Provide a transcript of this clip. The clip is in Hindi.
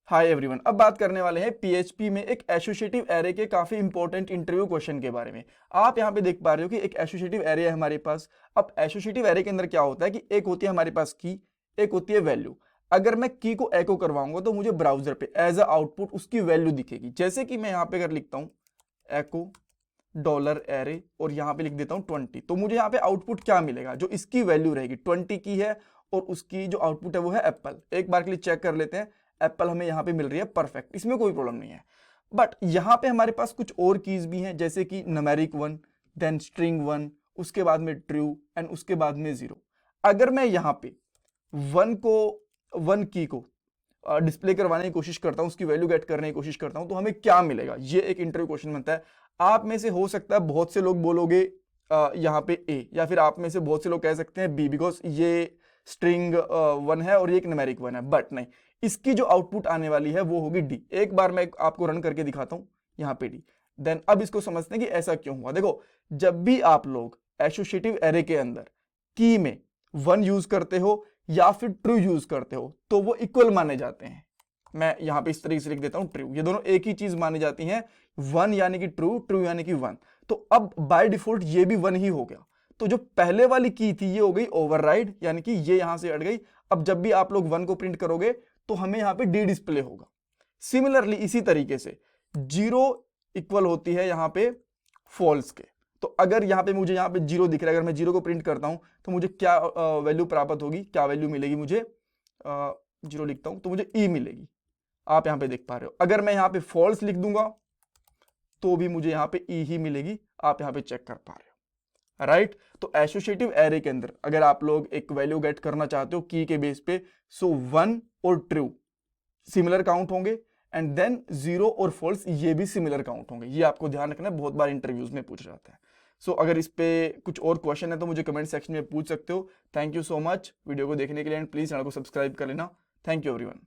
हाय एवरीवन, अब बात करने वाले हैं पीएचपी में एक एसोसिएटिव एरे के काफी इंपॉर्टेंट इंटरव्यू क्वेश्चन के बारे में। आप यहाँ पे देख पा रहे हो कि एक एसोसिएटिव एरे है हमारे पास। अब एसोसिएटिव एरे के अंदर क्या होता है कि एक होती है हमारे पास की, एक होती है वैल्यू। अगर मैं की को एको करवाऊंगा तो मुझे ब्राउजर पे एज अ आउटपुट उसकी वैल्यू दिखेगी। जैसे कि मैं यहाँ पे अगर लिखता हूँ एको डॉलर एरे और यहाँ पे लिख देता हूँ 20, तो मुझे यहाँ पे आउटपुट क्या मिलेगा? जो इसकी वैल्यू रहेगी 20 की है और उसकी जो आउटपुट है वो है एप्पल। एक बार के लिए चेक कर लेते हैं, एप्पल हमें यहाँ पे मिल रही है परफेक्ट, इसमें कोई प्रॉब्लम नहीं है। बट यहाँ पे हमारे पास कुछ और कीज भी हैं, जैसे कि न्यूमेरिक 1, देन स्ट्रिंग 1, उसके बाद में ट्रू एंड उसके बाद में 0। अगर मैं यहाँ पे 1 की को डिस्प्ले करवाने की कोशिश करता हूं, उसकी वैल्यू गेट करने की कोशिश करता हूं, तो हमें क्या मिलेगा? ये एक इंटरव्यू क्वेश्चन बनता है। आप में से हो सकता है बहुत से लोग बोलोगे यहाँ पे ए, या फिर आप में से बहुत से लोग कह सकते हैं बी, बिकॉज ये स्ट्रिंग 1 है और ये एक न्यूमेरिक 1 है। बट नहीं, इसकी जो आउटपुट आने वाली है वो होगी डी। एक बार मैं आपको रन करके दिखाता हूं, यहाँ पे डी। देन अब इसको समझते हैं कि ऐसा क्यों हुआ। देखो, जब भी आप लोग एसोसिएटिव एरे के अंदर की में 1 यूज करते हो या फिर ट्रू यूज करते हो तो वो इक्वल माने जाते हैं। मैं यहां पे इस तरीके से लिख देता हूं ट्रू, ये दोनों एक ही चीज मानी जाती हैं। 1 यानी कि ट्रू, ट्रू यानी कि 1। तो अब बाय डिफॉल्ट ये भी 1 ही हो गया। तो जो पहले वाली की थी ये हो गई ओवरराइड, यानी कि ये यहां से हट गई। अब जब भी आप लोग 1 को प्रिंट करोगे तो हमें यहां पे डी डिस्प्ले होगा। सिमिलरली इसी तरीके से 0 इक्वल होती है यहां पे फॉल्स के। तो अगर यहाँ पे मुझे यहाँ पे 0 दिख रहा है, अगर मैं 0 को प्रिंट करता हूं तो मुझे क्या वैल्यू प्राप्त होगी, क्या वैल्यू मिलेगी मुझे? 0 लिखता हूं तो मुझे ई मिलेगी। आप यहाँ पे देख पा रहे हो। अगर मैं यहाँ पे फॉल्स लिख दूंगा तो भी मुझे यहाँ पे ई ही मिलेगी। आप यहाँ पे चेक कर पा रहे हो, राइट? तो एसोसिएटिव एरे के अंदर अगर आप लोग एक वैल्यू गेट करना चाहते हो की के बेस पे, सो 1 और ट्रू सिमिलर काउंट होंगे एंड देन 0 और फॉल्स ये भी सिमिलर काउंट होंगे। ये आपको ध्यान रखना है, बहुत बार इंटरव्यूज में पूछा जाता है। सो अगर इस पे कुछ और क्वेश्चन है तो मुझे कमेंट सेक्शन में पूछ सकते हो। Thank you so much video को देखने के लिए एंड प्लीज चैनल को सब्सक्राइब कर लेना। Thank you everyone.